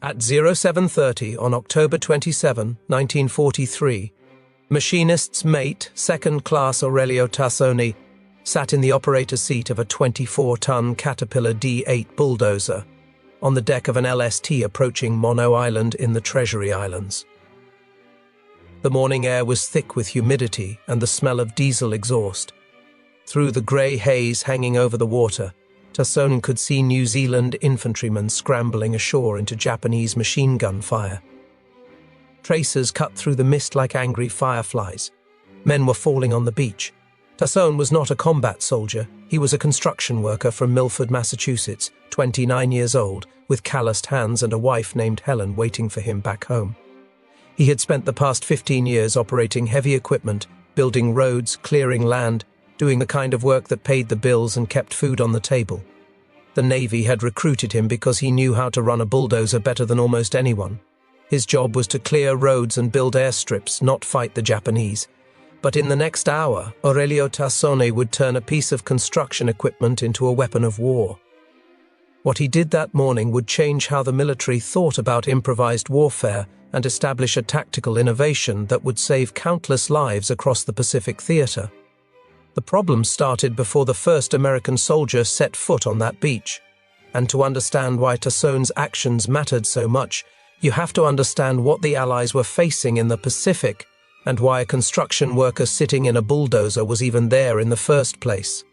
At 0730 on October 27, 1943, machinist's mate, second-class Aurelio Tassoni, sat in the operator's seat of a 24-ton Caterpillar D8 bulldozer on the deck of an LST approaching Mono Island in the Treasury Islands. The morning air was thick with humidity and the smell of diesel exhaust. Through the grey haze hanging over the water, Tassoni could see New Zealand infantrymen scrambling ashore into Japanese machine gun fire. Tracers cut through the mist like angry fireflies. Men were falling on the beach. Tassoni was not a combat soldier. He was a construction worker from Milford, Massachusetts, 29 years old, with calloused hands and a wife named Helen waiting for him back home. He had spent the past 15 years operating heavy equipment, building roads, clearing land, doing the kind of work that paid the bills and kept food on the table. The Navy had recruited him because he knew how to run a bulldozer better than almost anyone. His job was to clear roads and build airstrips, not fight the Japanese. But in the next hour, Aurelio Tassoni would turn a piece of construction equipment into a weapon of war. What he did that morning would change how the military thought about improvised warfare and establish a tactical innovation that would save countless lives across the Pacific Theater. The problem started before the first American soldier set foot on that beach. And to understand why Tassoni's actions mattered so much, you have to understand what the Allies were facing in the Pacific and why a construction worker sitting in a bulldozer was even there in the first place.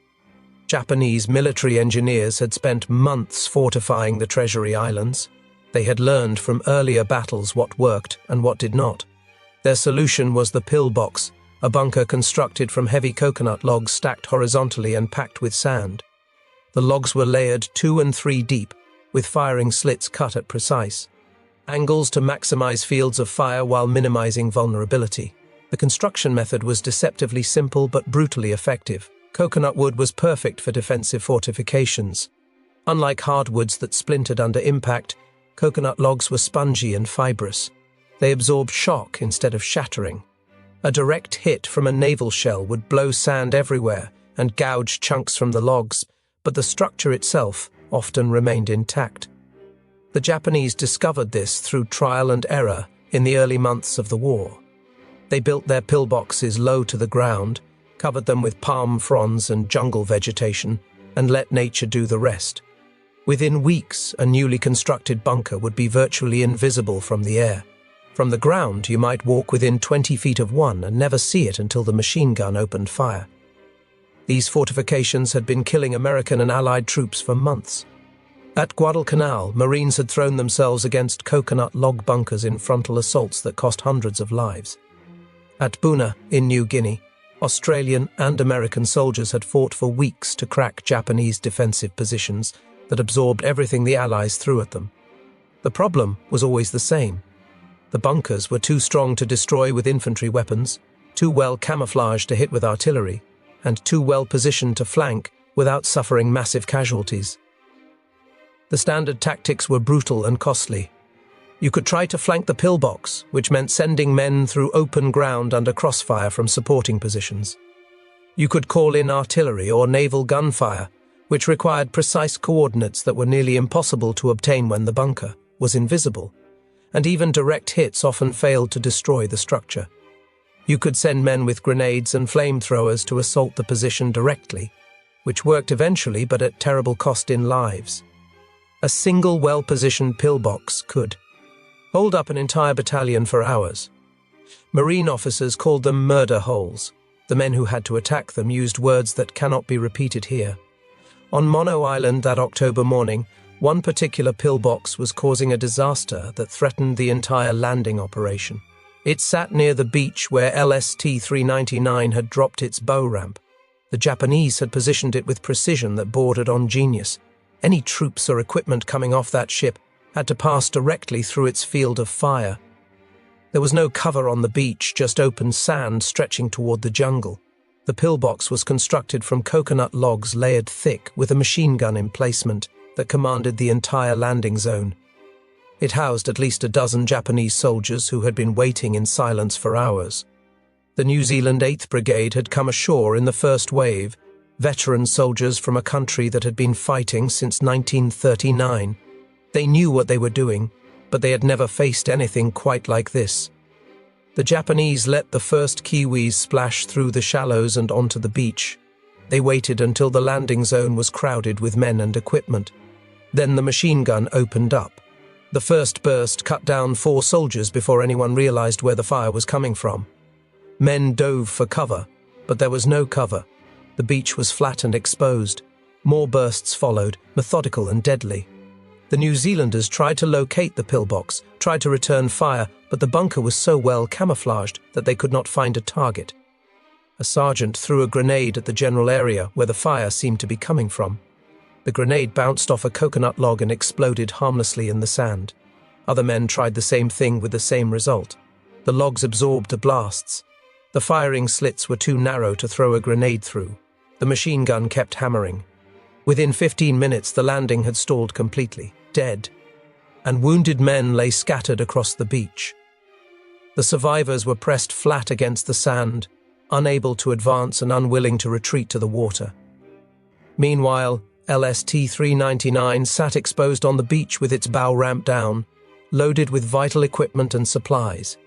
Japanese military engineers had spent months fortifying the Treasury Islands. They had learned from earlier battles what worked and what did not. Their solution was the pillbox, a bunker constructed from heavy coconut logs stacked horizontally and packed with sand. The logs were layered 2 and 3 deep, with firing slits cut at precise angles to maximize fields of fire while minimizing vulnerability. The construction method was deceptively simple but brutally effective. Coconut wood was perfect for defensive fortifications. Unlike hardwoods that splintered under impact, coconut logs were spongy and fibrous. They absorbed shock instead of shattering. A direct hit from a naval shell would blow sand everywhere and gouge chunks from the logs, but the structure itself often remained intact. The Japanese discovered this through trial and error in the early months of the war. They built their pillboxes low to the ground, covered them with palm fronds and jungle vegetation, and let nature do the rest. Within weeks, a newly constructed bunker would be virtually invisible from the air. From the ground, you might walk within 20 feet of one and never see it until the machine gun opened fire. These fortifications had been killing American and Allied troops for months. At Guadalcanal, Marines had thrown themselves against coconut log bunkers in frontal assaults that cost hundreds of lives. At Buna, in New Guinea, Australian and American soldiers had fought for weeks to crack Japanese defensive positions that absorbed everything the Allies threw at them. The problem was always the same. The bunkers were too strong to destroy with infantry weapons, too well camouflaged to hit with artillery, and too well positioned to flank without suffering massive casualties. The standard tactics were brutal and costly. You could try to flank the pillbox, which meant sending men through open ground under crossfire from supporting positions. You could call in artillery or naval gunfire, which required precise coordinates that were nearly impossible to obtain when the bunker was invisible, and even direct hits often failed to destroy the structure. You could send men with grenades and flamethrowers to assault the position directly, which worked eventually but at terrible cost in lives. A single well-positioned pillbox could hold up an entire battalion for hours. Marine officers called them murder holes. The men who had to attack them used words that cannot be repeated here. On Mono Island that October morning, one particular pillbox was causing a disaster that threatened the entire landing operation. It sat near the beach where LST-399 had dropped its bow ramp. The Japanese had positioned it with precision that bordered on genius. Any troops or equipment coming off that ship had to pass directly through its field of fire. There was no cover on the beach, just open sand stretching toward the jungle. The pillbox was constructed from coconut logs layered thick with a machine gun emplacement that commanded the entire landing zone. It housed at least a dozen Japanese soldiers who had been waiting in silence for hours. The New Zealand 8th Brigade had come ashore in the first wave, veteran soldiers from a country that had been fighting since 1939. They knew what they were doing. but they had never faced anything quite like this. The Japanese let the first Kiwis splash through the shallows and onto the beach. They waited until the landing zone was crowded with men and equipment. Then the machine gun opened up. The first burst cut down 4 soldiers before anyone realized where the fire was coming from. Men dove for cover, but there was no cover. The beach was flat and exposed. More bursts followed, methodical and deadly. The New Zealanders tried to locate the pillbox, tried to return fire, but the bunker was so well camouflaged that they could not find a target. A sergeant threw a grenade at the general area where the fire seemed to be coming from. The grenade bounced off a coconut log and exploded harmlessly in the sand. Other men tried the same thing with the same result. The logs absorbed the blasts. The firing slits were too narrow to throw a grenade through. The machine gun kept hammering. Within 15 minutes, the landing had stalled completely, dead, and wounded men lay scattered across the beach. The survivors were pressed flat against the sand, unable to advance and unwilling to retreat to the water. Meanwhile, LST-399 sat exposed on the beach with its bow ramped down, loaded with vital equipment and supplies.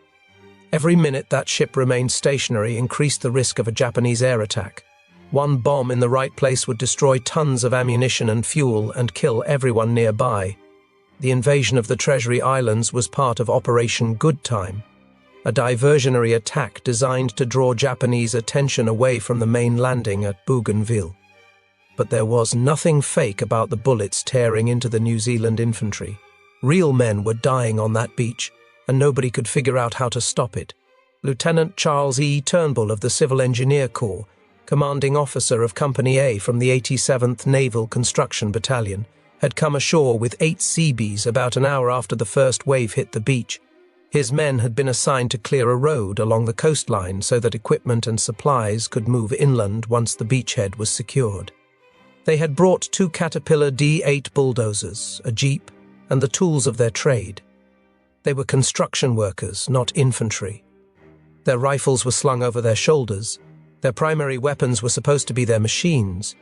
Every minute that ship remained stationary increased the risk of a Japanese air attack. One bomb in the right place would destroy tons of ammunition and fuel and kill everyone nearby. The invasion of the Treasury Islands was part of Operation Good Time, a diversionary attack designed to draw Japanese attention away from the main landing at Bougainville. But there was nothing fake about the bullets tearing into the New Zealand infantry. Real men were dying on that beach, and nobody could figure out how to stop it. Lieutenant Charles E. Turnbull of the Civil Engineer Corps, commanding officer of Company A from the 87th Naval Construction Battalion, had come ashore with 8 Seabees about an hour after the first wave hit the beach. His men had been assigned to clear a road along the coastline so that equipment and supplies could move inland once the beachhead was secured. They had brought 2 Caterpillar D8 bulldozers, a jeep, and the tools of their trade. They were construction workers, not infantry. Their rifles were slung over their shoulders. Their primary weapons were supposed to be their machines.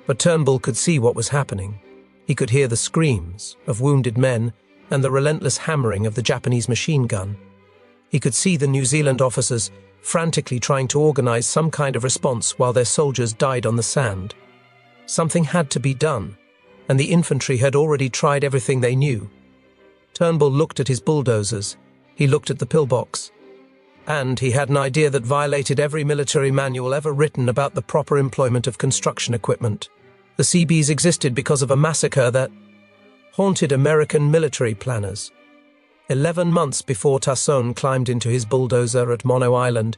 But Turnbull could see what was happening. He could hear the screams of wounded men and the relentless hammering of the Japanese machine gun. He could see the New Zealand officers frantically trying to organize some kind of response while their soldiers died on the sand. Something had to be done, and the infantry had already tried everything they knew. Turnbull looked at his bulldozers. He looked at the pillbox. And he had an idea that violated every military manual ever written about the proper employment of construction equipment. The Seabees existed because of a massacre that haunted American military planners. 11 months before Tasson climbed into his bulldozer at Mono Island,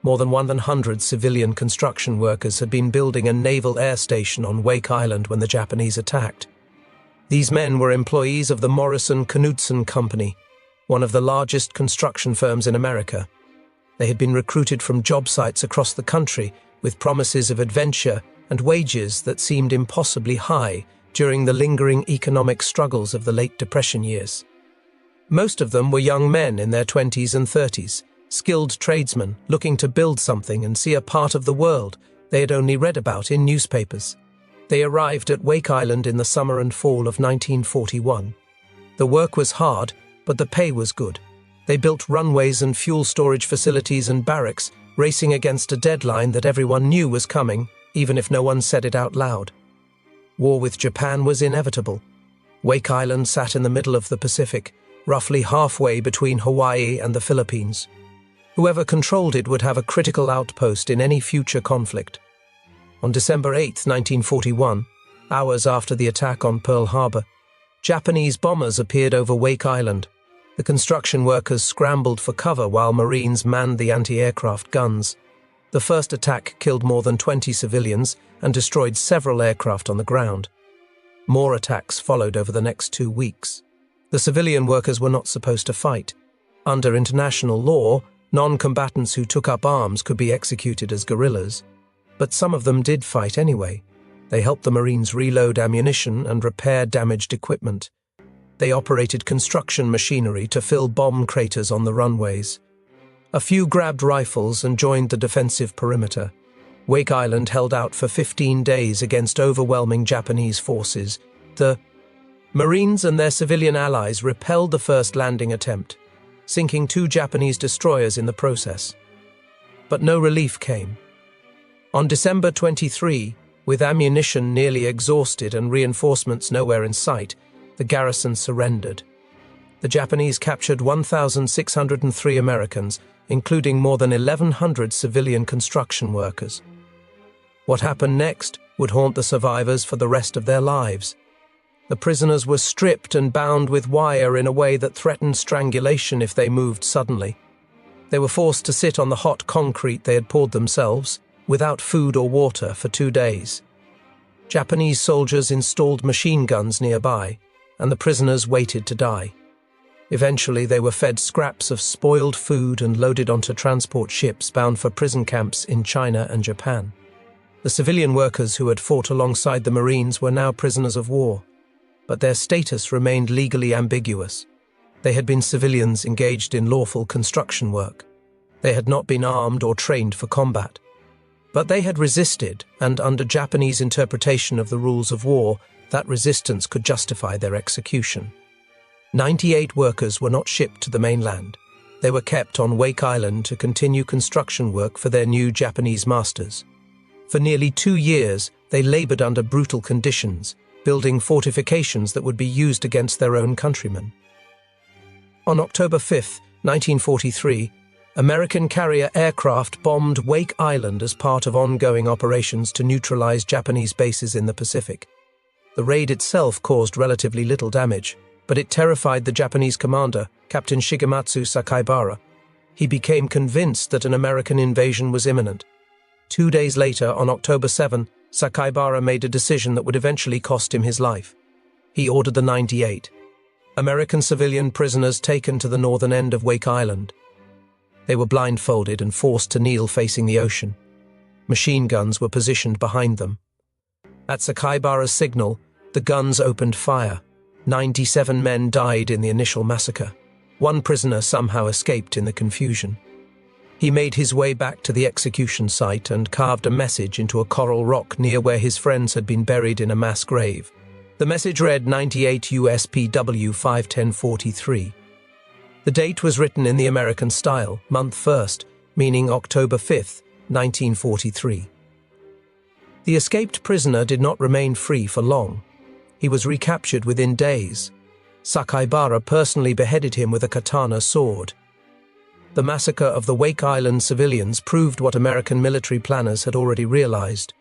more than 100 civilian construction workers had been building a naval air station on Wake Island when the Japanese attacked. These men were employees of the Morrison-Knudsen Company, one of the largest construction firms in America. They had been recruited from job sites across the country with promises of adventure and wages that seemed impossibly high during the lingering economic struggles of the late Depression years. Most of them were young men in their 20s and 30s, skilled tradesmen looking to build something and see a part of the world they had only read about in newspapers. They arrived at Wake Island in the summer and fall of 1941. The work was hard, but the pay was good. They built runways and fuel storage facilities and barracks, racing against a deadline that everyone knew was coming, even if no one said it out loud. War with Japan was inevitable. Wake Island sat in the middle of the Pacific, roughly halfway between Hawaii and the Philippines. Whoever controlled it would have a critical outpost in any future conflict. On December 8, 1941, hours after the attack on Pearl Harbor, Japanese bombers appeared over Wake Island. The construction workers scrambled for cover while Marines manned the anti-aircraft guns. The first attack killed more than 20 civilians and destroyed several aircraft on the ground. More attacks followed over the next 2 weeks. The civilian workers were not supposed to fight. Under international law, non-combatants who took up arms could be executed as guerrillas. But some of them did fight anyway. They helped the Marines reload ammunition and repair damaged equipment. They operated construction machinery to fill bomb craters on the runways. A few grabbed rifles and joined the defensive perimeter. Wake Island held out for 15 days against overwhelming Japanese forces. The Marines and their civilian allies repelled the first landing attempt, sinking 2 Japanese destroyers in the process. But no relief came. On December 23, with ammunition nearly exhausted and reinforcements nowhere in sight, the garrison surrendered. The Japanese captured 1,603 Americans, including more than 1,100 civilian construction workers. What happened next would haunt the survivors for the rest of their lives. The prisoners were stripped and bound with wire in a way that threatened strangulation if they moved suddenly. They were forced to sit on the hot concrete they had poured themselves, without food or water, for 2 days. Japanese soldiers installed machine guns nearby, and the prisoners waited to die. Eventually, they were fed scraps of spoiled food and loaded onto transport ships bound for prison camps in China and Japan. The civilian workers who had fought alongside the Marines were now prisoners of war, but their status remained legally ambiguous. They had been civilians engaged in lawful construction work. They had not been armed or trained for combat. But they had resisted, and under Japanese interpretation of the rules of war, that resistance could justify their execution. 98 workers were not shipped to the mainland. They were kept on Wake Island to continue construction work for their new Japanese masters. For nearly 2 years, they labored under brutal conditions, building fortifications that would be used against their own countrymen. On October 5, 1943, American carrier aircraft bombed Wake Island as part of ongoing operations to neutralize Japanese bases in the Pacific. The raid itself caused relatively little damage, but it terrified the Japanese commander, Captain Shigematsu Sakaibara. He became convinced that an American invasion was imminent. 2 days later, on October 7, Sakaibara made a decision that would eventually cost him his life. He ordered the 98 American civilian prisoners taken to the northern end of Wake Island. They were blindfolded and forced to kneel facing the ocean. Machine guns were positioned behind them. At Sakaibara's signal, the guns opened fire. 97 men died in the initial massacre. 1 prisoner somehow escaped in the confusion. He made his way back to the execution site and carved a message into a coral rock near where his friends had been buried in a mass grave. The message read 98 USPW 51043. The date was written in the American style, month first, meaning October 5th, 1943. The escaped prisoner did not remain free for long. He was recaptured within days. Sakaibara personally beheaded him with a katana sword. The massacre of the Wake Island civilians proved what American military planners had already realized.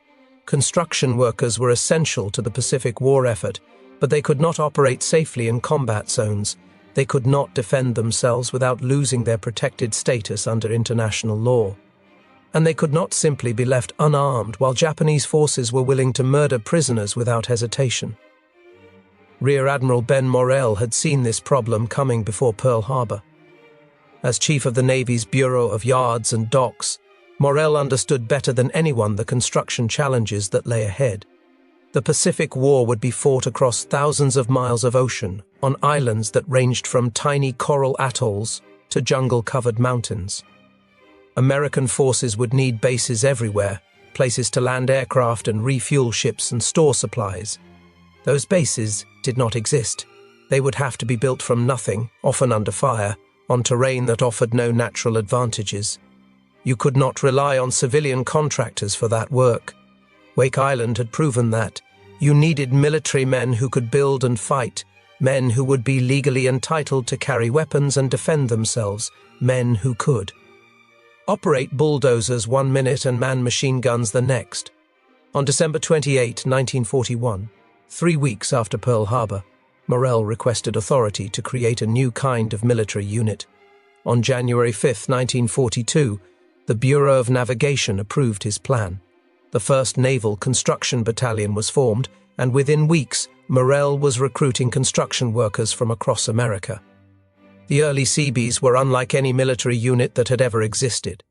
Construction workers were essential to the Pacific War effort, but they could not operate safely in combat zones. They could not defend themselves without losing their protected status under international law. And they could not simply be left unarmed while Japanese forces were willing to murder prisoners without hesitation. Rear Admiral Ben Morrell had seen this problem coming before Pearl Harbor. As chief of the Navy's Bureau of Yards and Docks, Morrell understood better than anyone the construction challenges that lay ahead. The Pacific War would be fought across thousands of miles of ocean, on islands that ranged from tiny coral atolls to jungle-covered mountains. American forces would need bases everywhere, places to land aircraft and refuel ships and store supplies. Those bases did not exist. They would have to be built from nothing, often under fire, on terrain that offered no natural advantages. You could not rely on civilian contractors for that work. Wake Island had proven that. You needed military men who could build and fight, men who would be legally entitled to carry weapons and defend themselves, men who could operate bulldozers 1 minute and man machine guns the next. On December 28, 1941, 3 weeks after Pearl Harbor, Morrell requested authority to create a new kind of military unit. On January 5, 1942, the Bureau of Navigation approved his plan. The 1st Naval Construction Battalion was formed, and within weeks, Morrell was recruiting construction workers from across America. The early Seabees were unlike any military unit that had ever existed.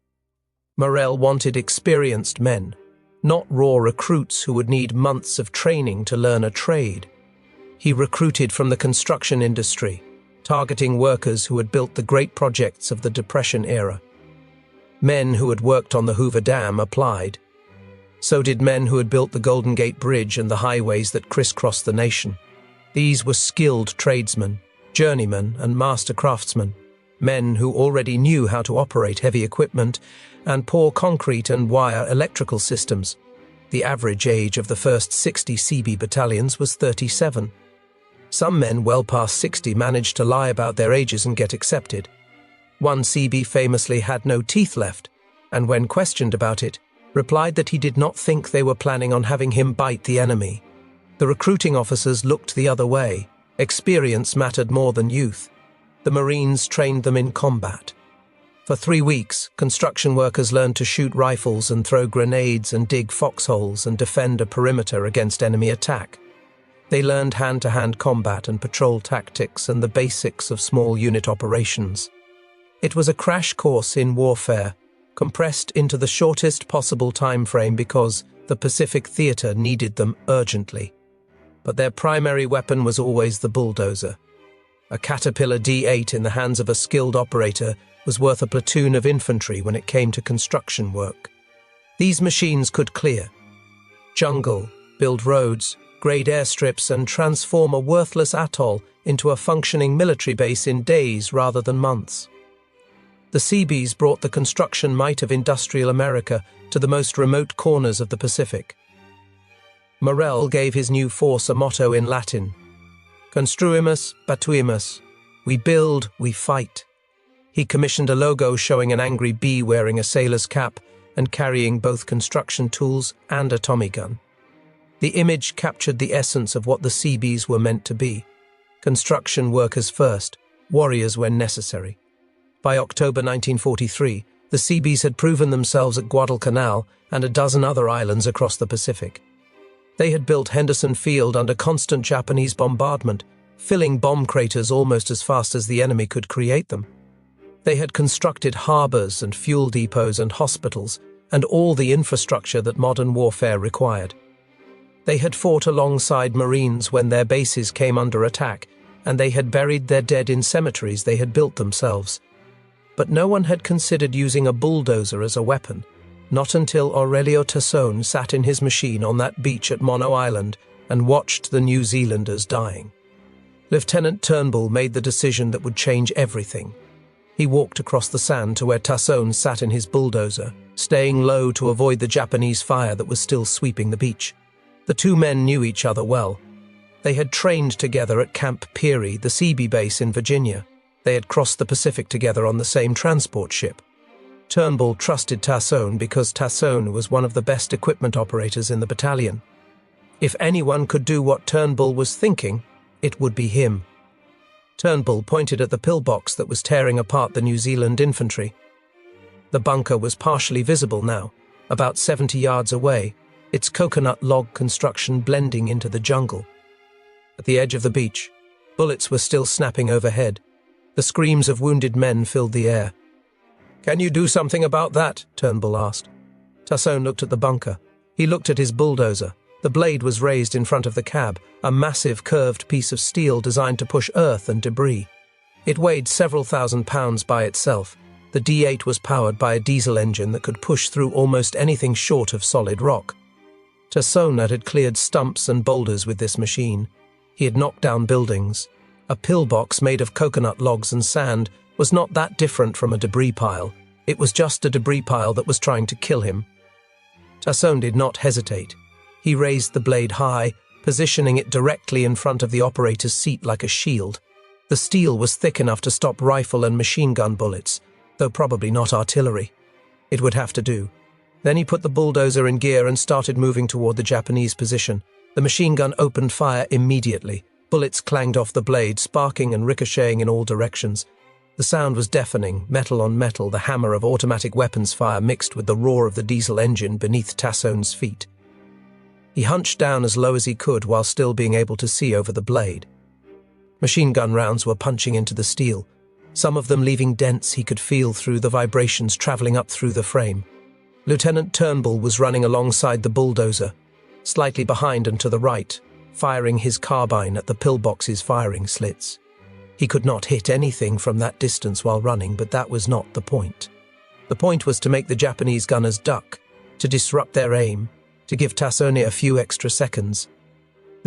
Morrell wanted experienced men, not raw recruits who would need months of training to learn a trade. He recruited from the construction industry, targeting workers who had built the great projects of the Depression era. Men who had worked on the Hoover Dam applied. So did men who had built the Golden Gate Bridge and the highways that crisscrossed the nation. These were skilled tradesmen, journeymen and master craftsmen, men who already knew how to operate heavy equipment and pour concrete and wire electrical systems. The average age of the first 60 Seabee battalions was 37. Some men well past 60 managed to lie about their ages and get accepted. One Seabee famously had no teeth left, and when questioned about it, replied that he did not think they were planning on having him bite the enemy. The recruiting officers looked the other way. Experience mattered more than youth. The Marines trained them in combat. For 3 weeks, construction workers learned to shoot rifles and throw grenades and dig foxholes and defend a perimeter against enemy attack. They learned hand-to-hand combat and patrol tactics and the basics of small unit operations. It was a crash course in warfare, compressed into the shortest possible time frame because the Pacific Theater needed them urgently. But their primary weapon was always the bulldozer. A Caterpillar D8 in the hands of a skilled operator was worth a platoon of infantry when it came to construction work. These machines could clear jungle, build roads, grade airstrips, and transform a worthless atoll into a functioning military base in days rather than months. The Seabees brought the construction might of industrial America to the most remote corners of the Pacific. Morrell gave his new force a motto in Latin: Construimus, batuimus. We build, we fight. He commissioned a logo showing an angry bee wearing a sailor's cap and carrying both construction tools and a Tommy gun. The image captured the essence of what the Seabees were meant to be: construction workers first, warriors when necessary. By October 1943, the Seabees had proven themselves at Guadalcanal and a dozen other islands across the Pacific. They had built Henderson Field under constant Japanese bombardment, filling bomb craters almost as fast as the enemy could create them. They had constructed harbors and fuel depots and hospitals and all the infrastructure that modern warfare required. They had fought alongside Marines when their bases came under attack, and they had buried their dead in cemeteries they had built themselves. But no one had considered using a bulldozer as a weapon, not until Aurelio Tassone sat in his machine on that beach at Mono Island and watched the New Zealanders dying. Lieutenant Turnbull made the decision that would change everything. He walked across the sand to where Tassone sat in his bulldozer, staying low to avoid the Japanese fire that was still sweeping the beach. The two men knew each other well. They had trained together at Camp Peary, the Seabee base in Virginia. They had crossed the Pacific together on the same transport ship. Turnbull trusted Tassone because Tassone was one of the best equipment operators in the battalion. If anyone could do what Turnbull was thinking, it would be him. Turnbull pointed at the pillbox that was tearing apart the New Zealand infantry. The bunker was partially visible now, about 70 yards away, its coconut log construction blending into the jungle. At the edge of the beach, bullets were still snapping overhead. The screams of wounded men filled the air. "Can you do something about that?" Turnbull asked. Tassone looked at the bunker. He looked at his bulldozer. The blade was raised in front of the cab, a massive curved piece of steel designed to push earth and debris. It weighed several thousand pounds by itself. The D8 was powered by a diesel engine that could push through almost anything short of solid rock. Tassone had cleared stumps and boulders with this machine. He had knocked down buildings. A pillbox made of coconut logs and sand was not that different from a debris pile. It was just a debris pile that was trying to kill him. Tassone did not hesitate. He raised the blade high, positioning it directly in front of the operator's seat like a shield. The steel was thick enough to stop rifle and machine gun bullets, though probably not artillery. It would have to do. Then he put the bulldozer in gear and started moving toward the Japanese position. The machine gun opened fire immediately. Bullets clanged off the blade, sparking and ricocheting in all directions. The sound was deafening, metal on metal, the hammer of automatic weapons fire mixed with the roar of the diesel engine beneath Tassone's feet. He hunched down as low as he could while still being able to see over the blade. Machine gun rounds were punching into the steel, some of them leaving dents he could feel through the vibrations traveling up through the frame. Lieutenant Turnbull was running alongside the bulldozer, slightly behind and to the right, firing his carbine at the pillbox's firing slits. He could not hit anything from that distance while running, but that was not the point. The point was to make the Japanese gunners duck, to disrupt their aim, to give Tassone a few extra seconds.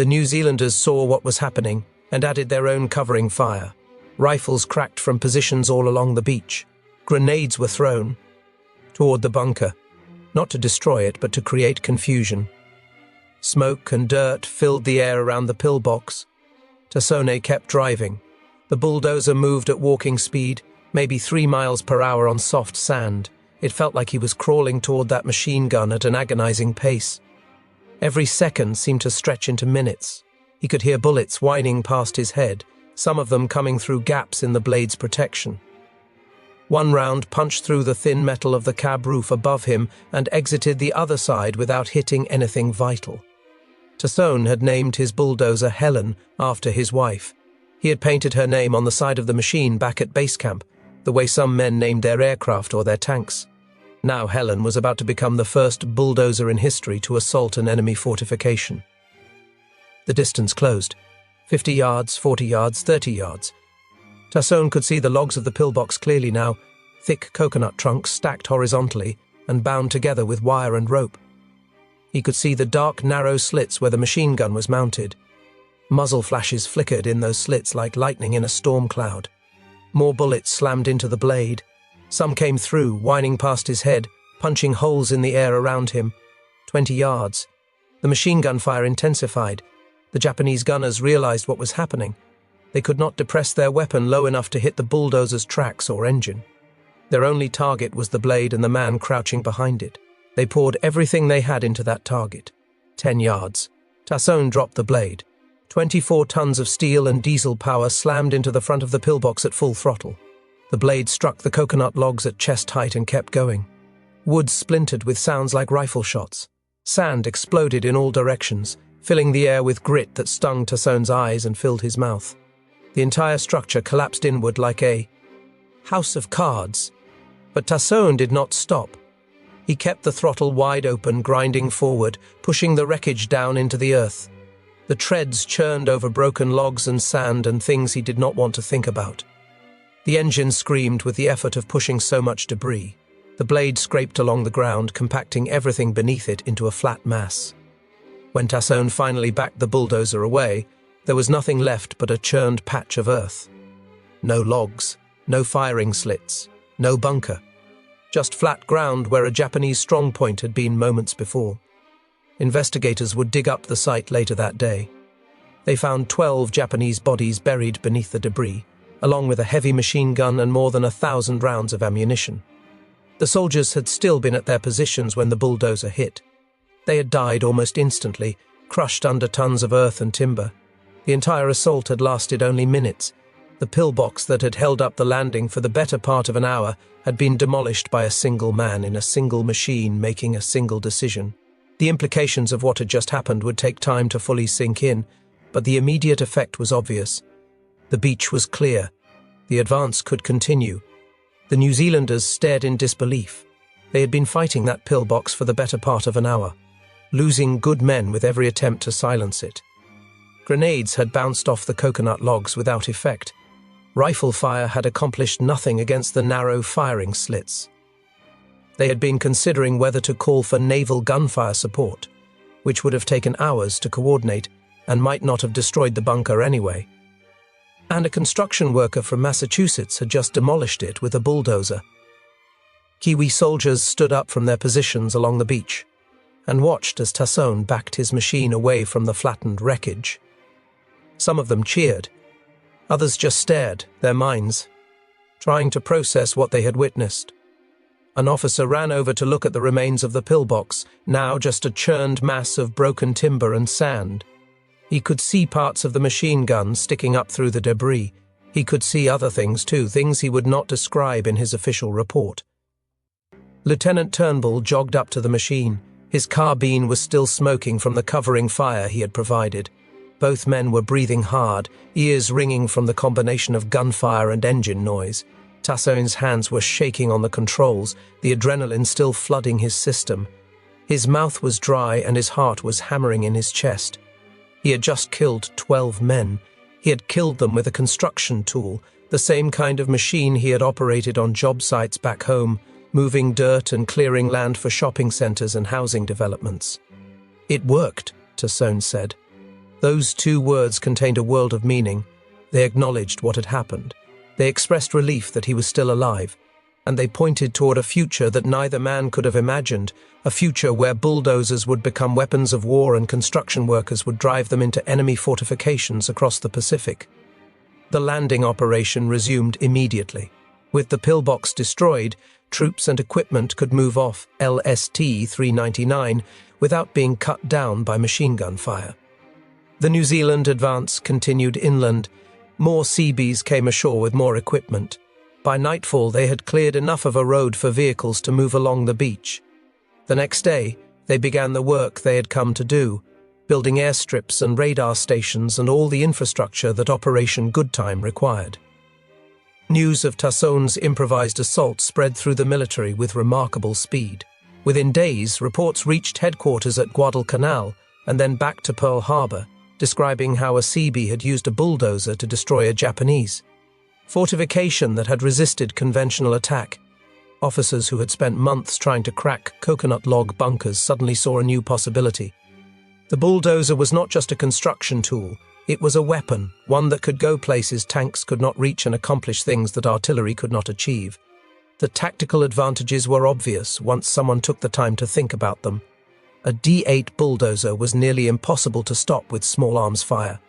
The New Zealanders saw what was happening and added their own covering fire. Rifles cracked from positions all along the beach. Grenades were thrown toward the bunker, not to destroy it, but to create confusion. Smoke and dirt filled the air around the pillbox. Tassone kept driving. The bulldozer moved at walking speed, maybe 3 miles per hour on soft sand. It felt like he was crawling toward that machine gun at an agonizing pace. Every second seemed to stretch into minutes. He could hear bullets whining past his head, some of them coming through gaps in the blade's protection. One round punched through the thin metal of the cab roof above him and exited the other side without hitting anything vital. Tassone had named his bulldozer Helen after his wife. He had painted her name on the side of the machine back at base camp, the way some men named their aircraft or their tanks. Now Helen was about to become the first bulldozer in history to assault an enemy fortification. The distance closed. 50 yards, 40 yards, 30 yards. Tassone could see the logs of the pillbox clearly now, thick coconut trunks stacked horizontally and bound together with wire and rope. He could see the dark, narrow slits where the machine gun was mounted. Muzzle flashes flickered in those slits like lightning in a storm cloud. More bullets slammed into the blade. Some came through, whining past his head, punching holes in the air around him. 20 yards. The machine gun fire intensified. The Japanese gunners realized what was happening. They could not depress their weapon low enough to hit the bulldozer's tracks or engine. Their only target was the blade and the man crouching behind it. They poured everything they had into that target. 10 yards. Tassone dropped the blade. 24 tons of steel and diesel power slammed into the front of the pillbox at full throttle. The blade struck the coconut logs at chest height and kept going. Wood splintered with sounds like rifle shots. Sand exploded in all directions, filling the air with grit that stung Tassone's eyes and filled his mouth. The entire structure collapsed inward like a house of cards. But Tassone did not stop. He kept the throttle wide open, grinding forward, pushing the wreckage down into the earth. The treads churned over broken logs and sand and things he did not want to think about. The engine screamed with the effort of pushing so much debris. The blade scraped along the ground, compacting everything beneath it into a flat mass. When Tassone finally backed the bulldozer away, there was nothing left but a churned patch of earth. No logs, no firing slits, no bunker. Just flat ground where a Japanese strongpoint had been moments before. Investigators would dig up the site later that day. They found 12 Japanese bodies buried beneath the debris, along with a heavy machine gun and more than 1,000 rounds of ammunition. The soldiers had still been at their positions when the bulldozer hit. They had died almost instantly, crushed under tons of earth and timber. The entire assault had lasted only minutes. The pillbox that had held up the landing for the better part of an hour had been demolished by a single man in a single machine making a single decision. The implications of what had just happened would take time to fully sink in, but the immediate effect was obvious. The beach was clear. The advance could continue. The New Zealanders stared in disbelief. They had been fighting that pillbox for the better part of an hour, losing good men with every attempt to silence it. Grenades had bounced off the coconut logs without effect. Rifle fire had accomplished nothing against the narrow firing slits. They had been considering whether to call for naval gunfire support, which would have taken hours to coordinate and might not have destroyed the bunker anyway. And a construction worker from Massachusetts had just demolished it with a bulldozer. Kiwi soldiers stood up from their positions along the beach and watched as Tassone backed his machine away from the flattened wreckage. Some of them cheered. Others just stared, their minds trying to process what they had witnessed. An officer ran over to look at the remains of the pillbox, now just a churned mass of broken timber and sand. He could see parts of the machine gun sticking up through the debris. He could see other things too, things he would not describe in his official report. Lieutenant Turnbull jogged up to the machine. His carbine was still smoking from the covering fire he had provided. Both men were breathing hard, ears ringing from the combination of gunfire and engine noise. Tassone's hands were shaking on the controls, the adrenaline still flooding his system. His mouth was dry and his heart was hammering in his chest. He had just killed 12 men. He had killed them with a construction tool, the same kind of machine he had operated on job sites back home, moving dirt and clearing land for shopping centers and housing developments. It worked, Tassone said. Those two words contained a world of meaning. They acknowledged what had happened. They expressed relief that he was still alive, and they pointed toward a future that neither man could have imagined, a future where bulldozers would become weapons of war and construction workers would drive them into enemy fortifications across the Pacific. The landing operation resumed immediately. With the pillbox destroyed, troops and equipment could move off LST-399 without being cut down by machine gun fire. The New Zealand advance continued inland. More Seabees came ashore with more equipment. By nightfall, they had cleared enough of a road for vehicles to move along the beach. The next day, they began the work they had come to do, building airstrips and radar stations and all the infrastructure that Operation Goodtime required. News of Tussauds' improvised assault spread through the military with remarkable speed. Within days, reports reached headquarters at Guadalcanal and then back to Pearl Harbor, describing how a Seabee had used a bulldozer to destroy a Japanese fortification that had resisted conventional attack. Officers who had spent months trying to crack coconut log bunkers suddenly saw a new possibility. The bulldozer was not just a construction tool, it was a weapon, one that could go places tanks could not reach and accomplish things that artillery could not achieve. The tactical advantages were obvious once someone took the time to think about them. A D8 bulldozer was nearly impossible to stop with small arms fire.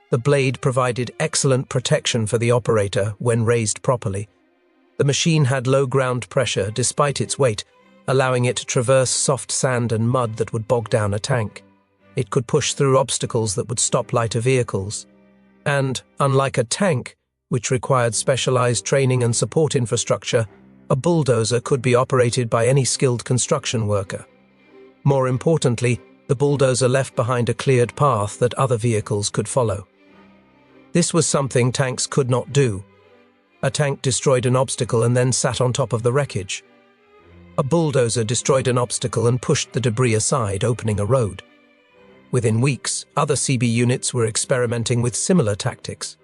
The blade provided excellent protection for the operator when raised properly. The machine had low ground pressure despite its weight, allowing it to traverse soft sand and mud that would bog down a tank. It could push through obstacles that would stop lighter vehicles. And, unlike a tank, which required specialized training and support infrastructure, a bulldozer could be operated by any skilled construction worker. More importantly, the bulldozer left behind a cleared path that other vehicles could follow. This was something tanks could not do. A tank destroyed an obstacle and then sat on top of the wreckage. A bulldozer destroyed an obstacle and pushed the debris aside, opening a road. Within weeks, other CB units were experimenting with similar tactics.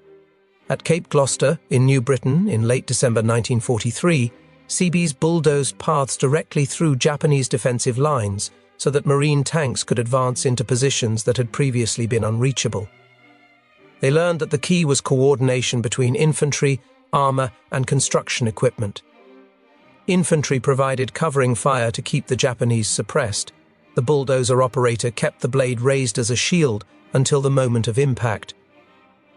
At Cape Gloucester, in New Britain, in late December 1943, Seabees bulldozed paths directly through Japanese defensive lines so that Marine tanks could advance into positions that had previously been unreachable. They learned that the key was coordination between infantry, armor, and construction equipment. Infantry provided covering fire to keep the Japanese suppressed. The bulldozer operator kept the blade raised as a shield until the moment of impact.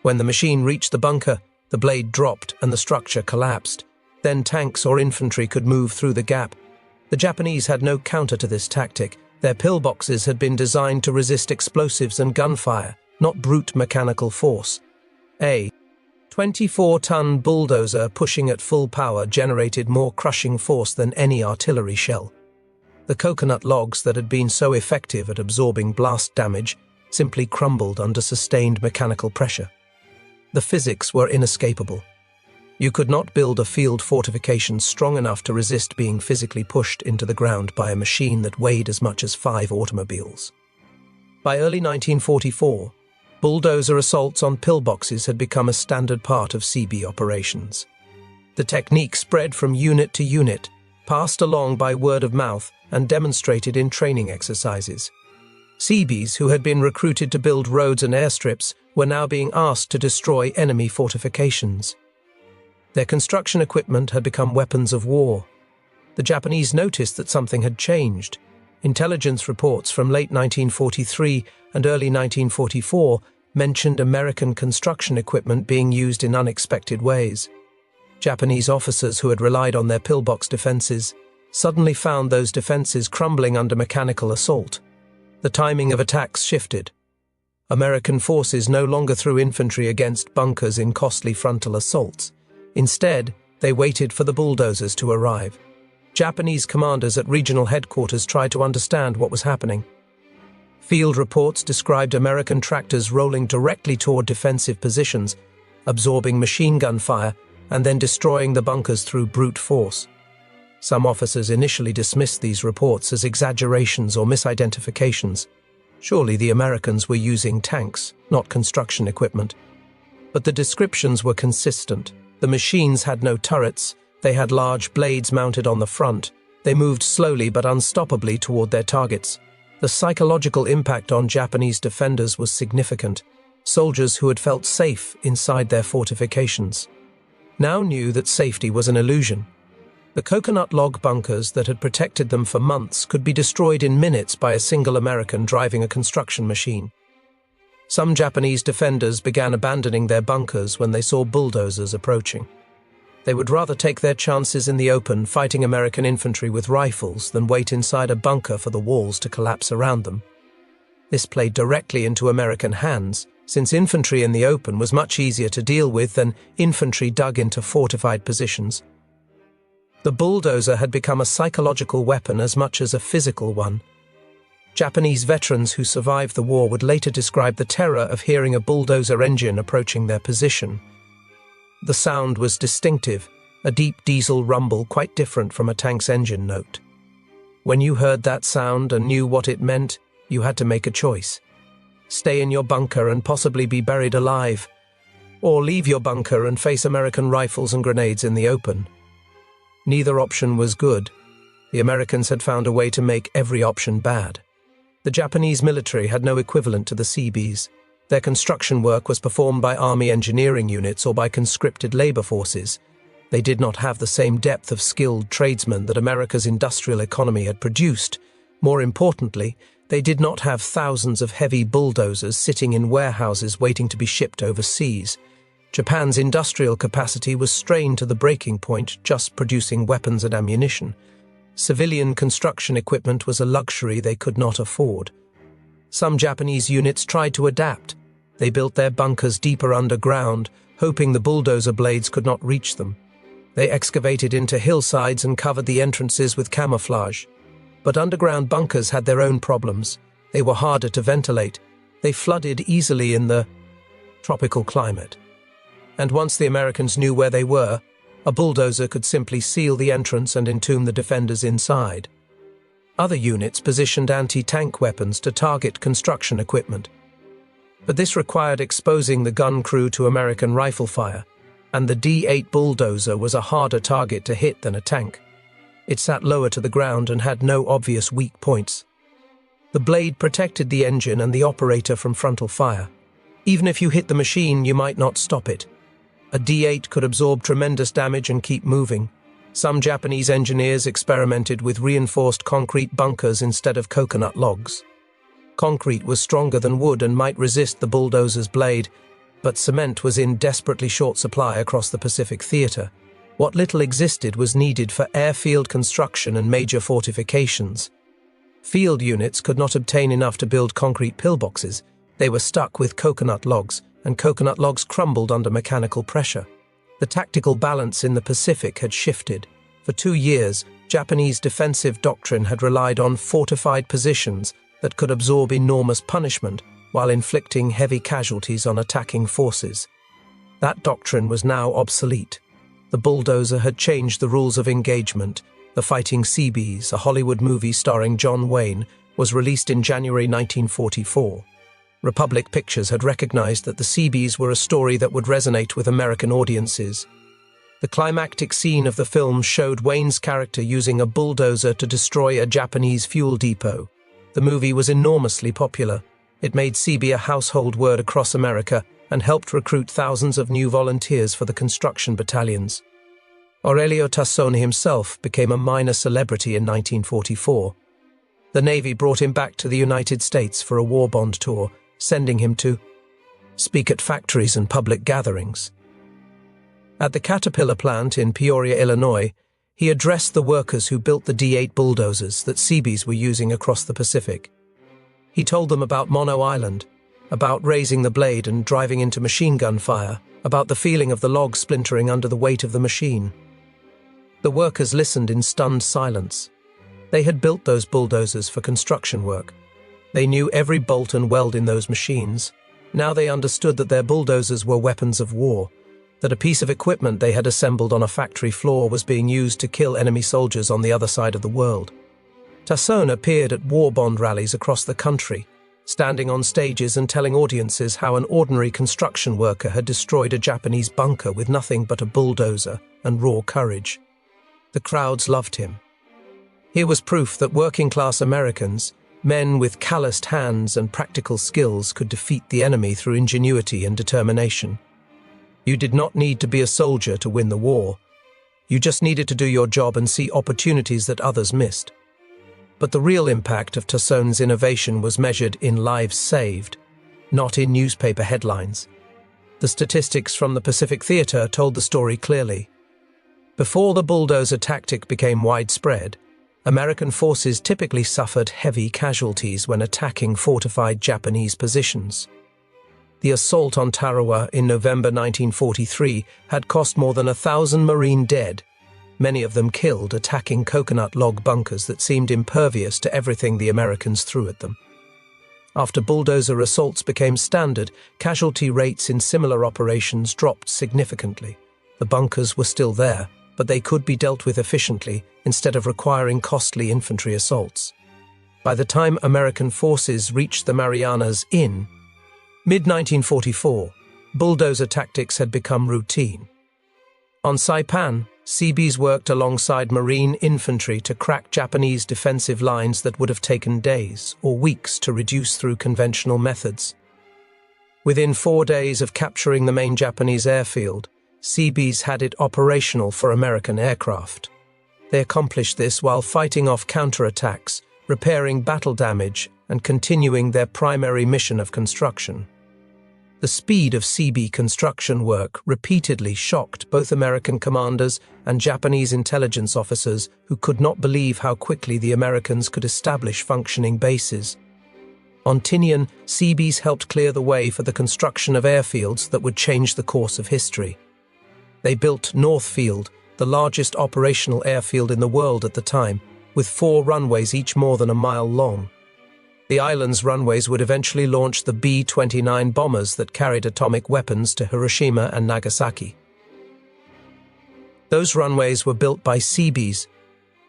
When the machine reached the bunker, the blade dropped and the structure collapsed. Then tanks or infantry could move through the gap. The Japanese had no counter to this tactic. Their pillboxes had been designed to resist explosives and gunfire, not brute mechanical force. A 24-ton bulldozer pushing at full power generated more crushing force than any artillery shell. The coconut logs that had been so effective at absorbing blast damage simply crumbled under sustained mechanical pressure. The physics were inescapable. You could not build a field fortification strong enough to resist being physically pushed into the ground by a machine that weighed as much as 5 automobiles. By early 1944, bulldozer assaults on pillboxes had become a standard part of CB operations. The technique spread from unit to unit, passed along by word of mouth, and demonstrated in training exercises. Seabees, who had been recruited to build roads and airstrips, were now being asked to destroy enemy fortifications. Their construction equipment had become weapons of war. The Japanese noticed that something had changed. Intelligence reports from late 1943 and early 1944 mentioned American construction equipment being used in unexpected ways. Japanese officers who had relied on their pillbox defenses suddenly found those defenses crumbling under mechanical assault. The timing of attacks shifted. American forces no longer threw infantry against bunkers in costly frontal assaults. Instead, they waited for the bulldozers to arrive. Japanese commanders at regional headquarters tried to understand what was happening. Field reports described American tractors rolling directly toward defensive positions, absorbing machine gun fire, and then destroying the bunkers through brute force. Some officers initially dismissed these reports as exaggerations or misidentifications. Surely the Americans were using tanks, not construction equipment. But the descriptions were consistent. The machines had no turrets, they had large blades mounted on the front, they moved slowly but unstoppably toward their targets. The psychological impact on Japanese defenders was significant. Soldiers who had felt safe inside their fortifications now knew that safety was an illusion. The coconut log bunkers that had protected them for months could be destroyed in minutes by a single American driving a construction machine. Some Japanese defenders began abandoning their bunkers when they saw bulldozers approaching. They would rather take their chances in the open fighting American infantry with rifles than wait inside a bunker for the walls to collapse around them. This played directly into American hands, since infantry in the open was much easier to deal with than infantry dug into fortified positions. The bulldozer had become a psychological weapon as much as a physical one. Japanese veterans who survived the war would later describe the terror of hearing a bulldozer engine approaching their position. The sound was distinctive, a deep diesel rumble quite different from a tank's engine note. When you heard that sound and knew what it meant, you had to make a choice. Stay in your bunker and possibly be buried alive, or leave your bunker and face American rifles and grenades in the open. Neither option was good. The Americans had found a way to make every option bad. The Japanese military had no equivalent to the Seabees. Their construction work was performed by army engineering units or by conscripted labor forces. They did not have the same depth of skilled tradesmen that America's industrial economy had produced. More importantly, they did not have thousands of heavy bulldozers sitting in warehouses waiting to be shipped overseas. Japan's industrial capacity was strained to the breaking point, just producing weapons and ammunition. Civilian construction equipment was a luxury they could not afford. Some Japanese units tried to adapt. They built their bunkers deeper underground, hoping the bulldozer blades could not reach them. They excavated into hillsides and covered the entrances with camouflage. But underground bunkers had their own problems. They were harder to ventilate. They flooded easily in the tropical climate. And once the Americans knew where they were, a bulldozer could simply seal the entrance and entomb the defenders inside. Other units positioned anti-tank weapons to target construction equipment. But this required exposing the gun crew to American rifle fire, and the D-8 bulldozer was a harder target to hit than a tank. It sat lower to the ground and had no obvious weak points. The blade protected the engine and the operator from frontal fire. Even if you hit the machine, you might not stop it. A D-8 could absorb tremendous damage and keep moving. Some Japanese engineers experimented with reinforced concrete bunkers instead of coconut logs. Concrete was stronger than wood and might resist the bulldozer's blade, but cement was in desperately short supply across the Pacific Theater. What little existed was needed for airfield construction and major fortifications. Field units could not obtain enough to build concrete pillboxes. They were stuck with coconut logs, and coconut logs crumbled under mechanical pressure. The tactical balance in the Pacific had shifted. For 2 years, Japanese defensive doctrine had relied on fortified positions that could absorb enormous punishment while inflicting heavy casualties on attacking forces. That doctrine was now obsolete. The bulldozer had changed the rules of engagement. The Fighting Seabees, a Hollywood movie starring John Wayne, was released in January 1944. Republic Pictures had recognized that the Seabees were a story that would resonate with American audiences. The climactic scene of the film showed Wayne's character using a bulldozer to destroy a Japanese fuel depot. The movie was enormously popular. It made Seabee a household word across America and helped recruit thousands of new volunteers for the construction battalions. Aurelio Tassone himself became a minor celebrity in 1944. The Navy brought him back to the United States for a war bond tour, sending him to speak at factories and public gatherings. At the Caterpillar plant in Peoria, Illinois, he addressed the workers who built the D-8 bulldozers that Seabees were using across the Pacific. He told them about Mono Island, about raising the blade and driving into machine gun fire, about the feeling of the log splintering under the weight of the machine. The workers listened in stunned silence. They had built those bulldozers for construction work. They knew every bolt and weld in those machines. Now they understood that their bulldozers were weapons of war, that a piece of equipment they had assembled on a factory floor was being used to kill enemy soldiers on the other side of the world. Tassone appeared at war bond rallies across the country, standing on stages and telling audiences how an ordinary construction worker had destroyed a Japanese bunker with nothing but a bulldozer and raw courage. The crowds loved him. Here was proof that working-class Americans, Men with calloused hands and practical skills could defeat the enemy through ingenuity and determination. You did not need to be a soldier to win the war. You just needed to do your job and see opportunities that others missed. But the real impact of Tussauds' innovation was measured in lives saved, not in newspaper headlines. The statistics from the Pacific Theater told the story clearly. Before the bulldozer tactic became widespread, American forces typically suffered heavy casualties when attacking fortified Japanese positions. The assault on Tarawa in November 1943 had cost more than 1,000 Marine dead, many of them killed attacking coconut log bunkers that seemed impervious to everything the Americans threw at them. After bulldozer assaults became standard, casualty rates in similar operations dropped significantly. The bunkers were still there, but they could be dealt with efficiently instead of requiring costly infantry assaults. By the time American forces reached the Marianas in mid-1944, bulldozer tactics had become routine. On Saipan, Seabees worked alongside Marine infantry to crack Japanese defensive lines that would have taken days or weeks to reduce through conventional methods. Within 4 days of capturing the main Japanese airfield, Seabees had it operational for American aircraft. They accomplished this while fighting off counterattacks, repairing battle damage, and continuing their primary mission of construction. The speed of Seabee construction work repeatedly shocked both American commanders and Japanese intelligence officers who could not believe how quickly the Americans could establish functioning bases. On Tinian, Seabees helped clear the way for the construction of airfields that would change the course of history. They built Northfield, the largest operational airfield in the world at the time, with 4 runways each more than a mile long. The island's runways would eventually launch the B-29 bombers that carried atomic weapons to Hiroshima and Nagasaki. Those runways were built by Seabees,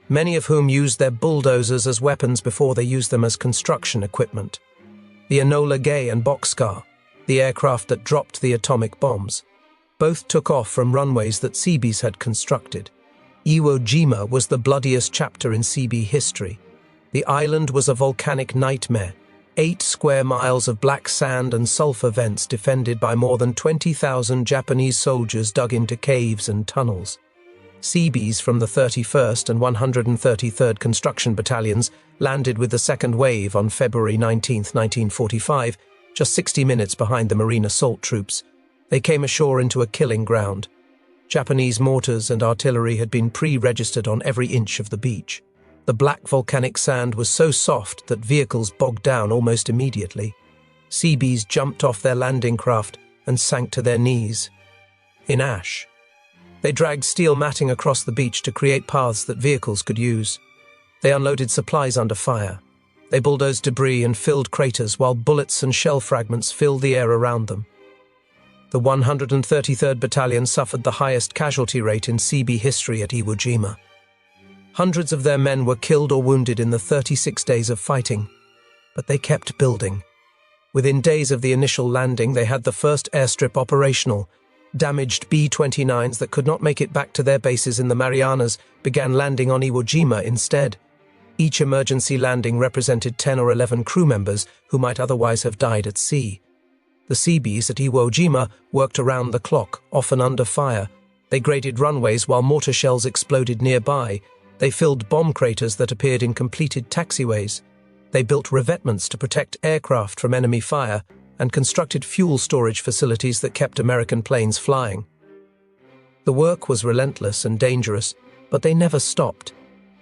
many of whom used their bulldozers as weapons before they used them as construction equipment. The Enola Gay and Boxcar, the aircraft that dropped the atomic bombs, both took off from runways that Seabees had constructed. Iwo Jima was the bloodiest chapter in Seabee history. The island was a volcanic nightmare, 8 square miles of black sand and sulfur vents defended by more than 20,000 Japanese soldiers dug into caves and tunnels. Seabees from the 31st and 133rd Construction Battalions landed with the second wave on February 19, 1945, just 60 minutes behind the Marine assault troops. They came ashore into a killing ground. Japanese mortars and artillery had been pre-registered on every inch of the beach. The black volcanic sand was so soft that vehicles bogged down almost immediately. Seabees jumped off their landing craft and sank to their knees in ash. They dragged steel matting across the beach to create paths that vehicles could use. They unloaded supplies under fire. They bulldozed debris and filled craters while bullets and shell fragments filled the air around them. The 133rd Battalion suffered the highest casualty rate in Seabee history at Iwo Jima. Hundreds of their men were killed or wounded in the 36 days of fighting, but they kept building. Within days of the initial landing, they had the first airstrip operational. Damaged B-29s that could not make it back to their bases in the Marianas began landing on Iwo Jima instead. Each emergency landing represented 10 or 11 crew members who might otherwise have died at sea. The Seabees at Iwo Jima worked around the clock, often under fire. They graded runways while mortar shells exploded nearby. They filled bomb craters that appeared in completed taxiways. They built revetments to protect aircraft from enemy fire and constructed fuel storage facilities that kept American planes flying. The work was relentless and dangerous, but they never stopped.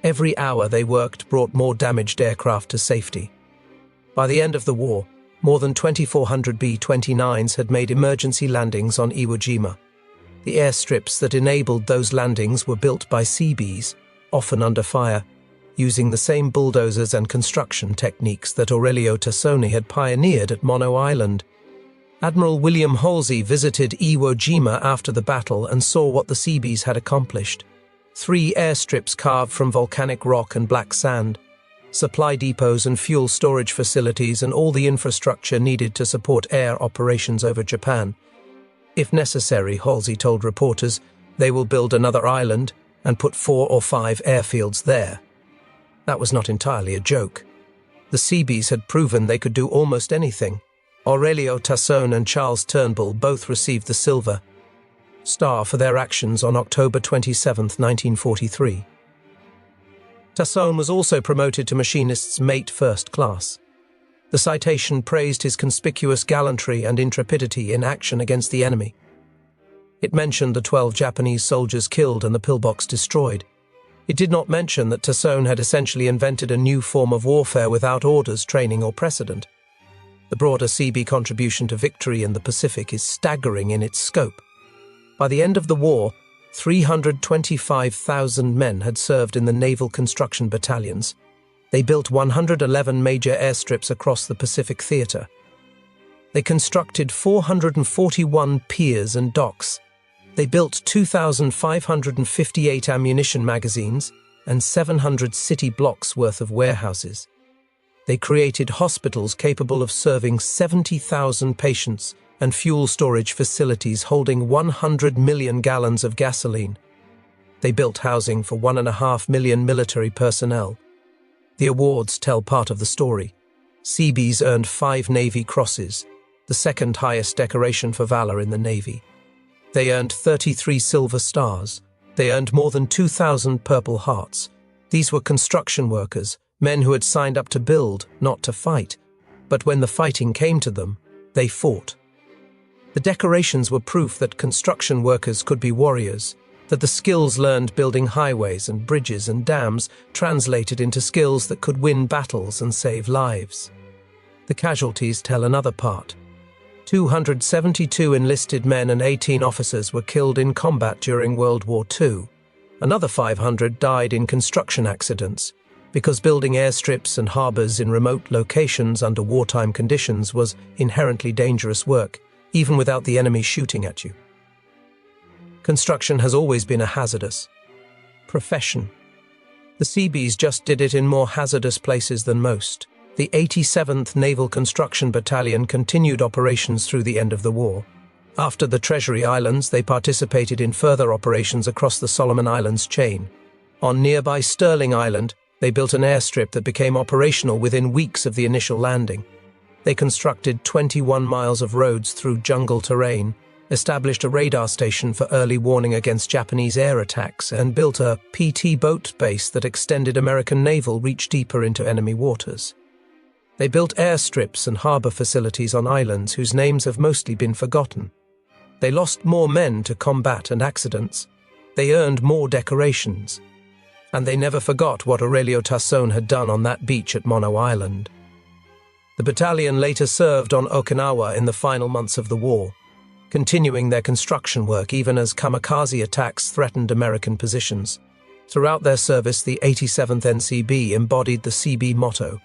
Every hour they worked brought more damaged aircraft to safety. By the end of the war, more than 2,400 B-29s had made emergency landings on Iwo Jima. The airstrips that enabled those landings were built by Seabees, often under fire, using the same bulldozers and construction techniques that Aurelio Tassoni had pioneered at Mono Island. Admiral William Halsey visited Iwo Jima after the battle and saw what the Seabees had accomplished. 3 airstrips carved from volcanic rock and black sand, supply depots and fuel storage facilities, and all the infrastructure needed to support air operations over Japan. If necessary, Halsey told reporters, they will build another island and put 4 or 5 airfields there. That was not entirely a joke. The Seabees had proven they could do almost anything. Aurelio Tassone and Charles Turnbull both received the Silver Star for their actions on October 27, 1943. Tassone was also promoted to machinist's mate first class. The citation praised his conspicuous gallantry and intrepidity in action against the enemy. It mentioned the 12 Japanese soldiers killed and the pillbox destroyed. It did not mention that Tassone had essentially invented a new form of warfare without orders, training, or precedent. The broader Seabee contribution to victory in the Pacific is staggering in its scope. By the end of the war, 325,000 men had served in the naval construction battalions. They built 111 major airstrips across the Pacific Theater. They constructed 441 piers and docks. They built 2,558 ammunition magazines and 700 city blocks worth of warehouses. They created hospitals capable of serving 70,000 patients and fuel storage facilities holding 100 million gallons of gasoline. They built housing for 1.5 million military personnel. The awards tell part of the story. Seabees earned 5 Navy Crosses, the second highest decoration for valor in the Navy. They earned 33 Silver Stars. They earned more than 2,000 Purple Hearts. These were construction workers, men who had signed up to build, not to fight. But when the fighting came to them, they fought. The decorations were proof that construction workers could be warriors, that the skills learned building highways and bridges and dams translated into skills that could win battles and save lives. The casualties tell another part. 272 enlisted men and 18 officers were killed in combat during World War II. Another 500 died in construction accidents, because building airstrips and harbors in remote locations under wartime conditions was inherently dangerous work, even without the enemy shooting at you. Construction has always been a hazardous profession. The Seabees just did it in more hazardous places than most. The 87th Naval Construction Battalion continued operations through the end of the war. After the Treasury Islands, they participated in further operations across the Solomon Islands chain. On nearby Sterling Island, they built an airstrip that became operational within weeks of the initial landing. They constructed 21 miles of roads through jungle terrain, established a radar station for early warning against Japanese air attacks, and built a PT boat base that extended American naval reach deeper into enemy waters. They built airstrips and harbor facilities on islands whose names have mostly been forgotten. They lost more men to combat and accidents. They earned more decorations. And they never forgot what Aurelio Tassone had done on that beach at Mono Island. The battalion later served on Okinawa in the final months of the war, continuing their construction work even as kamikaze attacks threatened American positions. Throughout their service, the 87th NCB embodied the Seabee motto: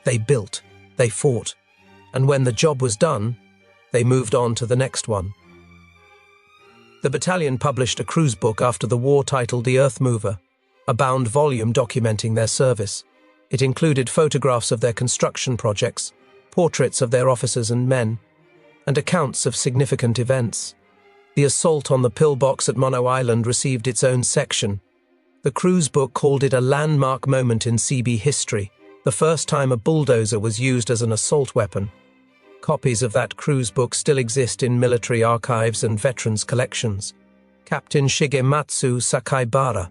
they built, they fought, and when the job was done, they moved on to the next one. The battalion published a cruise book after the war titled The Earth Mover, a bound volume documenting their service. It included photographs of their construction projects, portraits of their officers and men, and accounts of significant events. The assault on the pillbox at Mono Island received its own section. The cruise book called it a landmark moment in Seabee history, the first time a bulldozer was used as an assault weapon. Copies of that cruise book still exist in military archives and veterans' collections. Captain Shigematsu Sakaibara,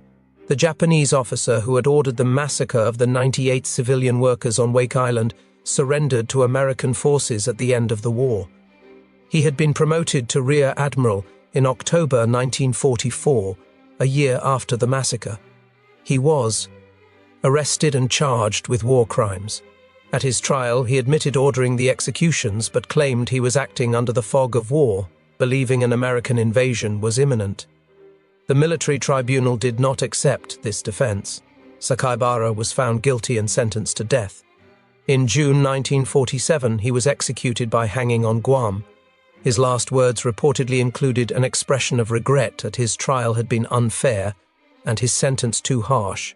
the Japanese officer who had ordered the massacre of the 98 civilian workers on Wake Island, surrendered to American forces at the end of the war. He had been promoted to Rear Admiral in October 1944, a year after the massacre. He was arrested and charged with war crimes. At his trial, he admitted ordering the executions but claimed he was acting under the fog of war, believing an American invasion was imminent. The military tribunal did not accept this defense. Sakaibara was found guilty and sentenced to death. In June 1947, he was executed by hanging on Guam. His last words reportedly included an expression of regret that his trial had been unfair and his sentence too harsh,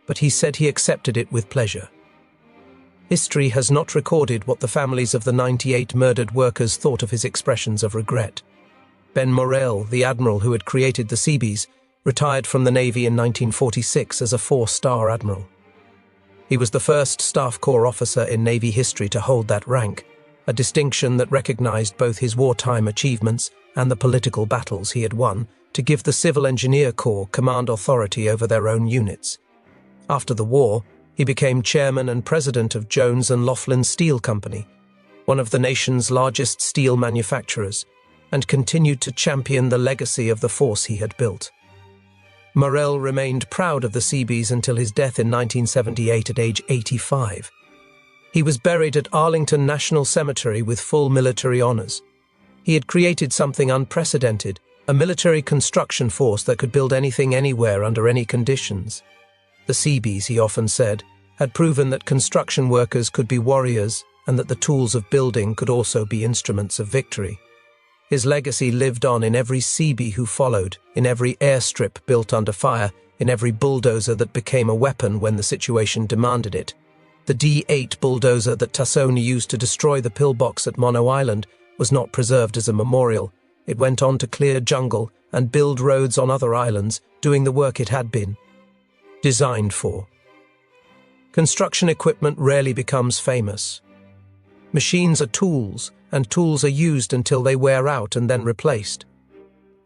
but he said he accepted it with pleasure. History has not recorded what the families of the 98 murdered workers thought of his expressions of regret. Ben Morrell, the admiral who had created the Seabees, retired from the Navy in 1946 as a 4-star admiral. He was the first Staff Corps officer in Navy history to hold that rank, a distinction that recognized both his wartime achievements and the political battles he had won to give the Civil Engineer Corps command authority over their own units. After the war, he became chairman and president of Jones and Laughlin Steel Company, one of the nation's largest steel manufacturers, and continued to champion the legacy of the force he had built. Morrell remained proud of the Seabees until his death in 1978 at age 85. He was buried at Arlington National Cemetery with full military honors. He had created something unprecedented, a military construction force that could build anything anywhere under any conditions. The Seabees, he often said, had proven that construction workers could be warriors and that the tools of building could also be instruments of victory. His legacy lived on in every Seabee who followed, in every airstrip built under fire, in every bulldozer that became a weapon when the situation demanded it. The D8 bulldozer that Tassone used to destroy the pillbox at Mono Island was not preserved as a memorial. It went on to clear jungle and build roads on other islands, doing the work it had been designed for. Construction equipment rarely becomes famous. Machines are tools, and tools are used until they wear out and then replaced.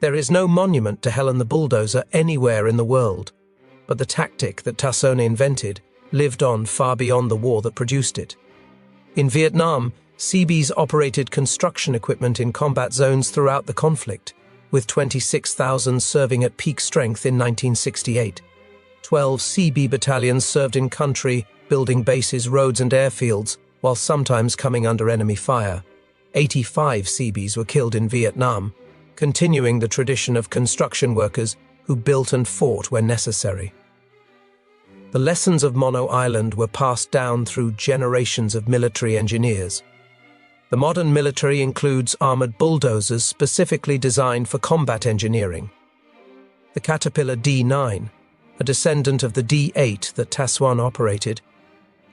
There is no monument to Helen the Bulldozer anywhere in the world, but the tactic that Tassone invented lived on far beyond the war that produced it. In Vietnam, Seabees operated construction equipment in combat zones throughout the conflict, with 26,000 serving at peak strength in 1968. 12 Seabee battalions served in country, building bases, roads and airfields, while sometimes coming under enemy fire. 85 Seabees were killed in Vietnam, continuing the tradition of construction workers who built and fought when necessary. The lessons of Mono Island were passed down through generations of military engineers. The modern military includes armored bulldozers specifically designed for combat engineering. The Caterpillar D9, a descendant of the D8 that Tassone operated,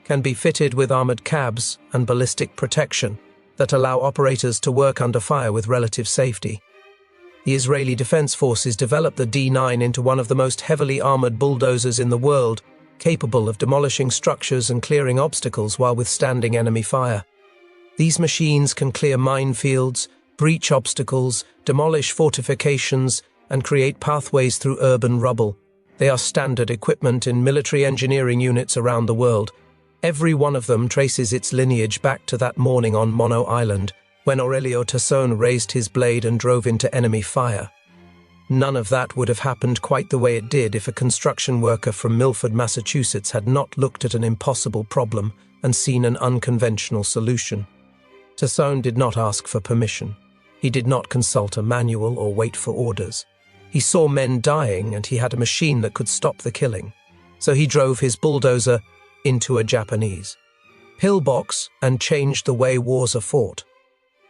can be fitted with armored cabs and ballistic protection that allow operators to work under fire with relative safety. The Israeli Defense Forces developed the D9 into one of the most heavily armored bulldozers in the world, capable of demolishing structures and clearing obstacles while withstanding enemy fire. These machines can clear minefields, breach obstacles, demolish fortifications, and create pathways through urban rubble. They are standard equipment in military engineering units around the world. Every one of them traces its lineage back to that morning on Mono Island, when Aurelio Tassone raised his blade and drove into enemy fire. None of that would have happened quite the way it did if a construction worker from Milford, Massachusetts had not looked at an impossible problem and seen an unconventional solution. Tassone did not ask for permission. He did not consult a manual or wait for orders. He saw men dying and he had a machine that could stop the killing. So he drove his bulldozer into a Japanese pillbox and changed the way wars are fought.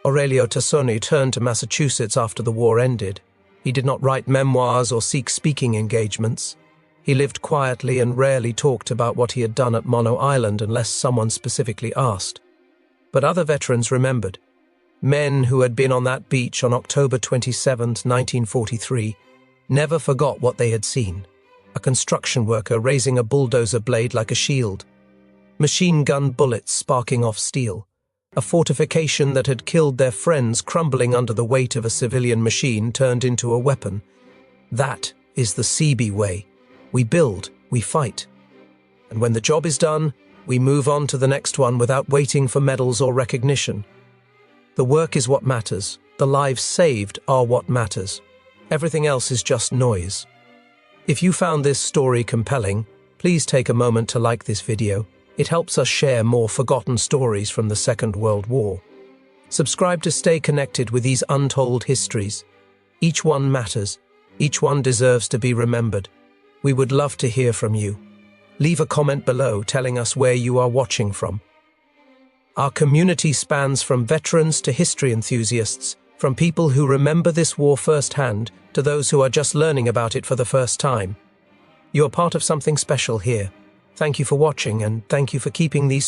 Aurelio Tassone turned to Massachusetts after the war ended. He did not write memoirs or seek speaking engagements. He lived quietly and rarely talked about what he had done at Mono Island unless someone specifically asked. But other veterans remembered. Men who had been on that beach on October 27, 1943, never forgot what they had seen. A construction worker raising a bulldozer blade like a shield. Machine gun bullets sparking off steel. A fortification that had killed their friends crumbling under the weight of a civilian machine turned into a weapon. That is the Seabee way. We build, we fight. And when the job is done, we move on to the next one without waiting for medals or recognition. The work is what matters. The lives saved are what matters. Everything else is just noise. If you found this story compelling, please take a moment to like this video. It helps us share more forgotten stories from the Second World War. Subscribe to stay connected with these untold histories. Each one matters. Each one deserves to be remembered. We would love to hear from you. Leave a comment below telling us where you are watching from. Our community spans from veterans to history enthusiasts, from people who remember this war firsthand to those who are just learning about it for the first time. You're part of something special here. Thank you for watching and thank you for keeping these